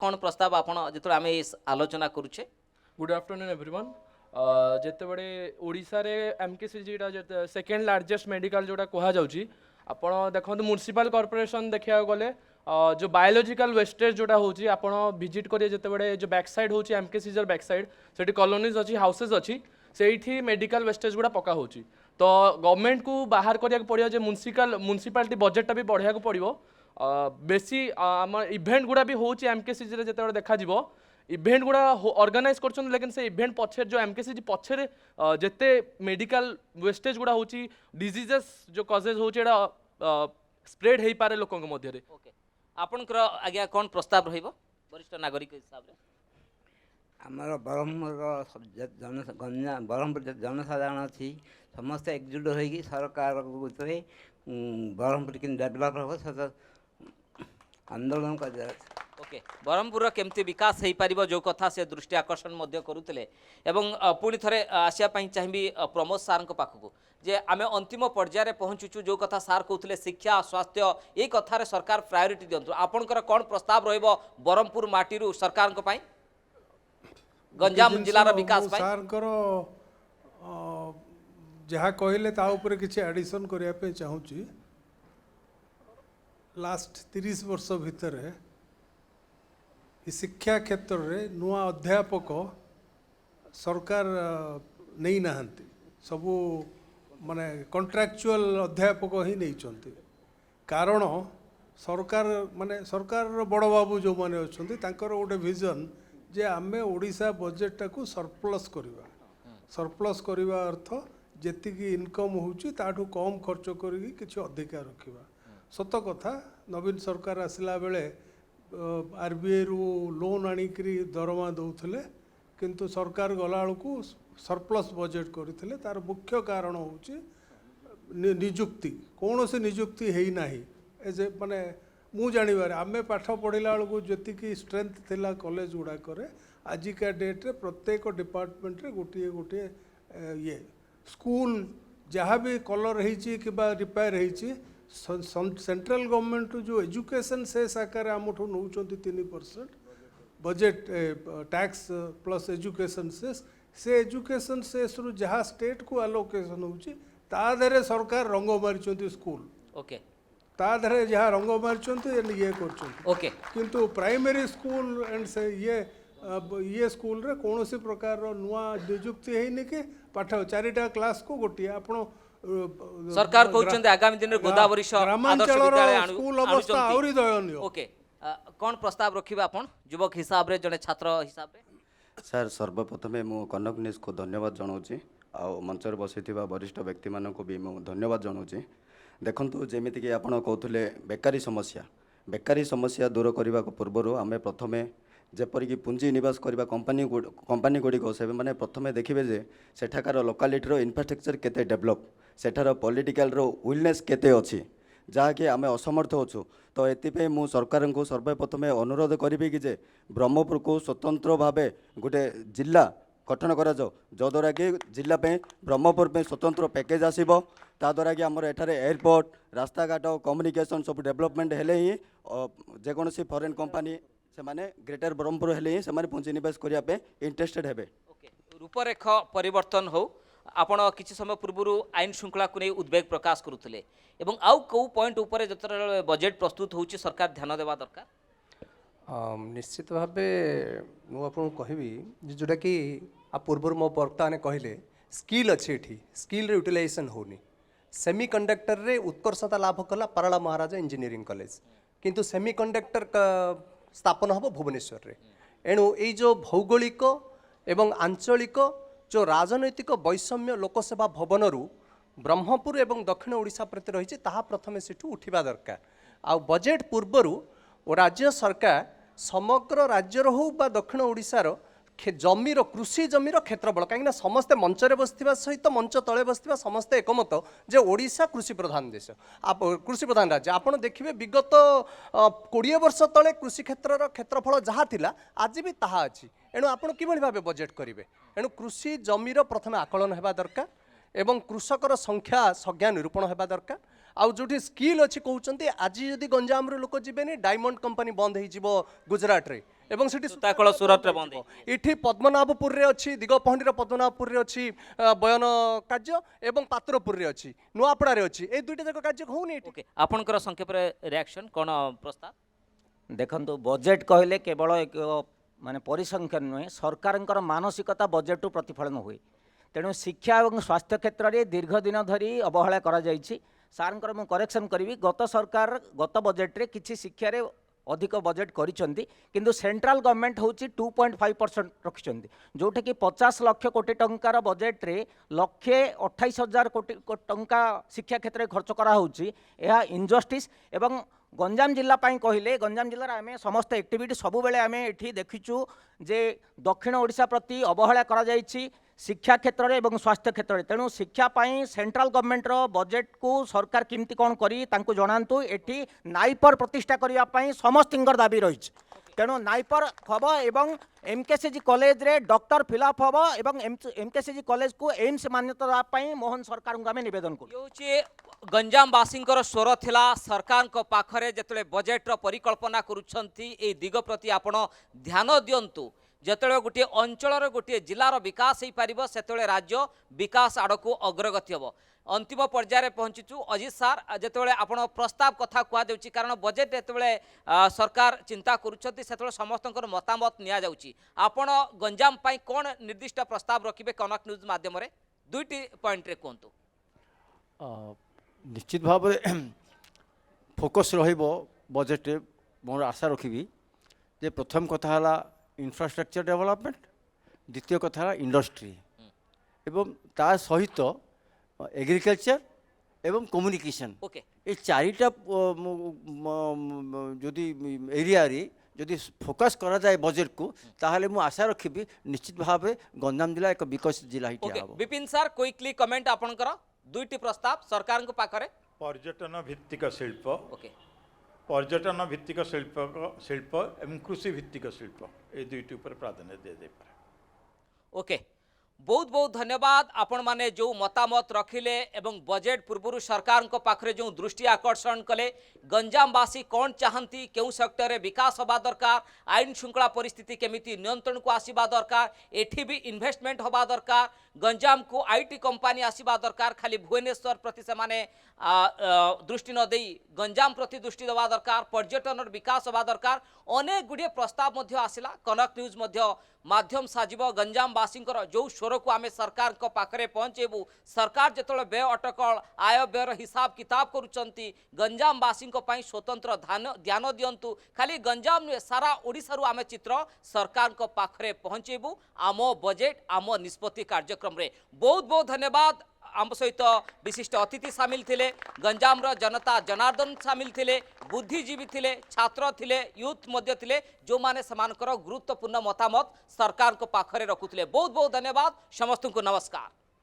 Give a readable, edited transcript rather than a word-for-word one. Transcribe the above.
कौन प्रस्ताव आपण जेतु आमे आलोचना करूछे? Good afternoon everyone. जेतेबड़े ओडिशा रे एमकेसीजी सेकेंड लार्जेस्ट मेडिकल जोटा कहा जाउची आपण देखंतु म्युनिसिपल कॉर्पोरेशन देखिया गले जो बायोलॉजिकल वेस्टेज जोटा होची आपण विजिट करिए जेतेबड़े जो बैक साइड होची एमकेसीजी बैक साइड सेठी कॉलोनीज अछि हाउसेस अछि सेठी मेडिकल वेस्टेज गुड़ा पका होची। तो गवर्नमेंट को बाहर करिया पड़ियो जे म्युनिसिपालिटी बजेटटा भी बढ़िया को पड़ियो। बेसी आम इवेंट गुड़ा भी होची एमकेसीजी रे जेतेबड़े देखा जिवो इवेंट गुड़ा ऑर्गेनाइज करछन लेकिन से इवेंट पछे जो एमकेसीजी पछे जेते मेडिकल वेस्टेज गुड़ा होची डिजीजेस जो कॉजेज होची एडा स्प्रेड हेई पारे लोकन मध्य रे। ओके आपनकर आज्ञा कौन प्रस्ताव रहिबो वरिष्ठ नागरिक हिसाब रे? आमर ब्रह्मपुर जनसाधारण अच्छी समस्त एकजुट होगी सरकार ब्रह्मपुर कि डेभलप हम आंदोलन कर। ओके ब्रह्मपुर केमती विकास हो पार जो कथा से दृष्टि आकर्षण करुले एवं पुणी थे आसिया चाहिए प्रमोद सार पाखक जे आम अंतिम पर्यायर पहुँचुचु जो कथा सार कहते शिक्षा स्वास्थ्य ये कथार सरकार प्रायोरीटी दिंतु आपंकर कौन प्रस्ताव ब्रह्मपुर माटी सरकार गंजाम जिलार विकास सारकर जहाँ कहले ता ऊपर किसी एडिशन करने चाहूँगी। लास्ट 30 वर्ष भितर शिक्षा क्षेत्र में नुआ अध्यापक सरकार नहीं नहांती सबू माने कॉन्ट्रैक्चुअल अध्यापक ही नहीं चलती। कारण सरकार माने सरकार बड़ बाबू जो माने अच्छे तांकर गोटे विजन जे आमे ओडिशा बजेट को सरप्लस करवा सरप्लस करवा अर्थ जेति इनकम होची ताठू कम खर्च करी किछि अधिका रखिबा। सत कथा नवीन सरकार आसला बेले आरबीआई रु लोन आनिकरी दरमा दौले किंतु सरकार गला को सरप्लस बजेट करथिले। तार मुख्य कारण होची निजुक्ति कौन से निजुक्ति है ना एज ए माने मु जानिबार आमे पाठ पढ़िला बेलू जी स्ट्रेंथ थिला कॉलेज गुड़ाक आजिका डेट रे प्रत्येक डिपार्टमेंट रे गोटे गोटे ये स्कूल जहाँ भी कलर होती कि रिपेयर होती सेंट्रल गवर्नमेंट जो एजुकेशन से आकार आमठू नौ 3% बजेट टैक्स प्लस एजुकेशन से एजुकेशन से जहाँ स्टेट को आलोकेशन होची ता देरे सरकार रंग मारी स्कूल ओके ता देरे जहाँ रंग मारी ये कर ओके किंतु प्राइमरी स्कूल एंड से ये स्कूल रे कौन सी प्रकार नुआ निजुक्ति है कि पाठ 4टा क्लास को गोटे आपण सरकार कहते आगामी दिन में गोदावरी स्कूल अवस्था आउरी दयनीय। ओके कौन प्रस्ताव रखिबा आपण युवक हिसाब रे जने छात्र हिसाब रे? सर सर्वप्रथम मु कनक न्यूज को धन्यवाद जनाऊँगी आ मंचर बसी वरिष्ठ व्यक्ति मान को भी मु धन्यवाद जनाऊँगी। देखंतु जेमिति कि आपण कहते बेकारी समस्या दूर करने पूर्व आम प्रथमे जेपरिक पुंजी निवास करवा कंपानी गुड़िक से मैंने प्रथमे देखिए जे सेठाकार लोकालिटीर इनफ्रास्ट्रक्चर केते डेभलप सेठार पॉलिटिकल विलनेस केते अच्छी जहाँकि आम असमर्थ अच्छु। तो ये मु सरकार को सर्वप्रथमे अनुरोध करी कि जे ब्रह्मपुर को स्वतंत्र भाव गोटे जिला गठन करा जद्वारा कि जिला ब्रह्मपुर पे स्वतंत्र पैकेज आसो ताद्वारा कि आमर एठारे एयरपोर्ट रास्ता घाट कम्युनिकेशन सब डेवलपमेंट हेले ही जेकोसी फॉरेन कंपनी से माने ग्रेटर ब्रह्मपुर हेले ही से पुंजी निवेश करने इंटरेस्टेड हेबे। रूपरेख परिवर्तन हो आपण किसी समय पूर्व आईन श्रृंखला को नहीं उद्वेग प्रकाश करुले एवं आउ कौ पॉइंट उपर जो बजेट प्रस्तुत होची सरकार ध्यान देवा दरकार? निश्चित भाव मुझे कहबी जोटा कि पूर्व मो वक्ता ने कहले स्किल अच्छे ये स्किल यूटिलाइजेशन होनी सेमी कंडक्टर रे उत्कर्षता लाभ कला पारला महाराजा इंजीनियरिंग कॉलेज किंतु सेमी कंडक्टर स्थापन हम भुवनेश्वर रे। एणु ये जो भौगोलिक एवं आंचलिक जो राजनैतिक वैषम्य लोकसेवा भवन रु ब्रह्मपुर एवं दक्षिण ओडिशा प्रति रही प्रथमे से उठा दरकार। आ बजेट पूर्वर राज्य सरकार समग्र राज्यर हो बा दक्षिण ओडिशार जमीर कृषि जमीर क्षेत्रफल कहीं समस्ते मंचरे बसवा सहित मंच तले बसवा समस्ते एकमत जे ओडिशा कृषि प्रधान देश कृषि प्रधान राज्य। आप देखिए विगत 20 वर्ष तले कृषि क्षेत्र क्षेत्रफल जहाँ थिला आज भी ताहा अच्छी। एणु आपड़ कि भाव बजेट करेंगे एणु कृषि जमीर प्रथम आकलन होगा दरकार एवं कृषकर संख्या संज्ञा निरूपण होगा दरकार। आउ जो स्किल अच्छी कहते आज जदि गंजाम लोक जीवेनि डायमंड कंपनी बंद हो गुजरात रे এবং সেটি ସୂତାକଳ ସୁରଟରେ ବନ୍ଦ ହେଇଛି। ଏଠି ପଦ୍ମନାଭପୁରରେ ଅଛି, ଦିଗପହଣ୍ଡିର ପଦ୍ମନାଭପୁରରେ ଅଛି ବୟନ କାର୍ଯ୍ୟ ଏବଂ ପାତ୍ରପୁରରେ ଅଛି, ନୂଆପଡ଼ାରେ ଅଛି। এই দুইটা ଯାକ କାର୍ଯ୍ୟ ହଉନି ଏଠି। ଓକେ ଆପଣଙ୍କର ସଂକ୍ଷେପରେ ରିଆକ୍ସନ୍ କ'ଣ ପ୍ରସ୍ତାବ? ଦେଖନ୍ତୁ ବଜେଟ୍ କହିଲେ କେବଳ ଏକ ମାନେ ପରିସଂଖ୍ୟାନ ନୁହେଁ, ସରକାରଙ୍କର ମାନସିକତା ବଜେଟ୍ରୁ ପ୍ରତିଫଳନ ହୁଏ। ତେଣୁ ଶିକ୍ଷା ଏବଂ ସ୍ୱାସ୍ଥ୍ୟ କ୍ଷେତ୍ରରେ ଦୀର୍ଘ ଦିନ ଧରି ଅବହେଳା କରାଯାଇଛି। ସାର୍ଙ୍କର ମୁଁ କରେକ୍ସନ୍ କରିବି, ଗତ ସରକାର ଗତ ବଜେଟ୍ରେ କିଛି ଶିକ୍ଷାରେ ଅଧିକ ବଜେଟ୍ କରିଛନ୍ତି, କିନ୍ତୁ ସେଣ୍ଟ୍ରାଲ୍ ଗଭର୍ଣ୍ଣମେଣ୍ଟ ହେଉଛି 2.5% ରଖିଛନ୍ତି, ଯେଉଁଟାକି 50 ଲକ୍ଷ କୋଟି ଟଙ୍କାର ବଜେଟ୍ରେ 1,28,000 କୋଟି ଟଙ୍କା ଶିକ୍ଷା କ୍ଷେତ୍ରରେ ଖର୍ଚ୍ଚ କରାହେଉଛି। ଏହା ଇନଜଷ୍ଟିସ୍। ଏବଂ ଗଞ୍ଜାମ ଜିଲ୍ଲା ପାଇଁ କହିଲେ, ଗଞ୍ଜାମ ଜିଲ୍ଲାରେ ଆମେ ସମସ୍ତ ଆକ୍ଟିଭିଟି ସବୁବେଳେ ଆମେ ଏଠି ଦେଖିଛୁ ଯେ ଦକ୍ଷିଣ ଓଡ଼ିଶା ପ୍ରତି ଅବହେଳା କରାଯାଇଛି ଶିକ୍ଷା କ୍ଷେତ୍ରରେ ଏବଂ ସ୍ୱାସ୍ଥ୍ୟ କ୍ଷେତ୍ରରେ। ତେଣୁ ଶିକ୍ଷା ପାଇଁ ସେଣ୍ଟ୍ରାଲ୍ ଗଭର୍ଣ୍ଣମେଣ୍ଟର ବଜେଟ୍କୁ ସରକାର କେମିତି କ'ଣ କରି ତାଙ୍କୁ ଜଣାନ୍ତୁ। ଏଠି ନାଇପର ପ୍ରତିଷ୍ଠା କରିବା ପାଇଁ ସମସ୍ତଙ୍କର ଦାବି ରହିଛି। ତେଣୁ ନାଇପର ହେବ ଏବଂ ଏମ୍କେସିଜି କଲେଜରେ ଡକ୍ଟର ଫିଲ୍ଅପ୍ ହେବ ଏବଂ ଏମ୍କେସିଜି କଲେଜକୁ ଏମ୍ସ ମାନ୍ୟତା ଦେବା ପାଇଁ ମୋହନ ସରକାରଙ୍କୁ ଆମେ ନିବେଦନ କରୁ। ହେଉଛି ଗଞ୍ଜାମବାସୀଙ୍କର ସ୍ୱର ଥିଲା ସରକାରଙ୍କ ପାଖରେ ଯେତେବେଳେ ବଜେଟ୍ର ପରିକଳ୍ପନା କରୁଛନ୍ତି এই ଦିଗ ପ୍ରତି ଆପଣ ଧ୍ୟାନ ଦିଅନ୍ତୁ। ଯେତେବେଳେ ଗୋଟିଏ ଅଞ୍ଚଳର ଗୋଟିଏ ଜିଲ୍ଲାର ବିକାଶ ହୋଇପାରିବ ସେତେବେଳେ ରାଜ୍ୟ ବିକାଶ ଆଡ଼କୁ ଅଗ୍ରଗତି ହେବ। अंतिम पर्यायर पहुँचीचु अजित सार जितेबाला आपण प्रस्ताव कथा कहुच्छी कारण बजेट जितेबाला सरकार चिंता करुँच समस्त मतामत नि आपण गंजाम कौन निर्दिष्ट प्रस्ताव रखिए कनक न्यूज माध्यम दुईटी पॉइंट रे कहतु। निश्चित भाव फोकस रजेट मोर आशा रखी जे प्रथम कथा है इंफ्रास्ट्रक्चर डेवलपमेंट, द्वितीय कथा है इंडस्ट्री एवं ता सहित एग्रीकल्चर एवं कम्युनिकेशन ओके ये चारिटा जदि एरिया रे जदि फोकस करा जाए बजेट को ताहले मु आशा रखी निश्चित भाव गंजाम जिला एक विकसित जिला okay Vipin sir quickly comment आपनकर दुईटी प्रस्ताव सरकार को पाखरे पर्यटन भित्तिक शिल्प ओके पर्यटन भित्तिक शिल्प एवं कृषि भित्तिक शिल्प ये दुईटी उपर प्राधान्य दे दे पारे। ओके बहुत बहुत धन्यवाद आपण माने जो मतामत रखिले एवं बजेट पूर्व सरकार को पाखरे जो दृष्टि आकर्षण कले गंजामवासी कौन चाहती क्यों सेक्टर में विकास हवा दरकार आईन श्रृंखला परिस्थिति केमिति नियंत्रण को आसीबा दरकार एठी भी इन्वेस्टमेंट हवा दरकार गंजाम को आईटी कंपनी आसीबा दरकार खाली भुवनेश्वर प्रति से माने दृष्टि न देई गंजाम प्रति दृष्टि देवा दरकार पर्यटन विकास हवा दरकार अनेक गुड़िए प्रस्ताव आसिला कनक न्यूज माध्यम साजिब गंजामवासी जो स्वर को आम सरकार को पाखरे पहुँचेबू सरकार जो व्यय अटकल आय व्ययर हिसाब किताब करुँच गंजामवासी स्वतंत्र ध्यान दिंतु खाली गंजाम नुहे सारा ओडिशारू आम चित्र सरकार को पाखरे पहुँचेबू आम बजेट आम निष्पत्ति कार्यक्रम रे बहुत बहुत धन्यवाद। आम सहित विशिष्ट अतिथि सामिल थिले गंजाम जनता जनार्दन सामिल थिले बुद्धिजीवी थिले छात्र थिले यूथ मध्य थिले जो माने समानकर गुरुत्वपूर्ण मतामत सरकार को पाखरे रखुथिले बहुत बहुत धन्यवाद समस्त को नमस्कार।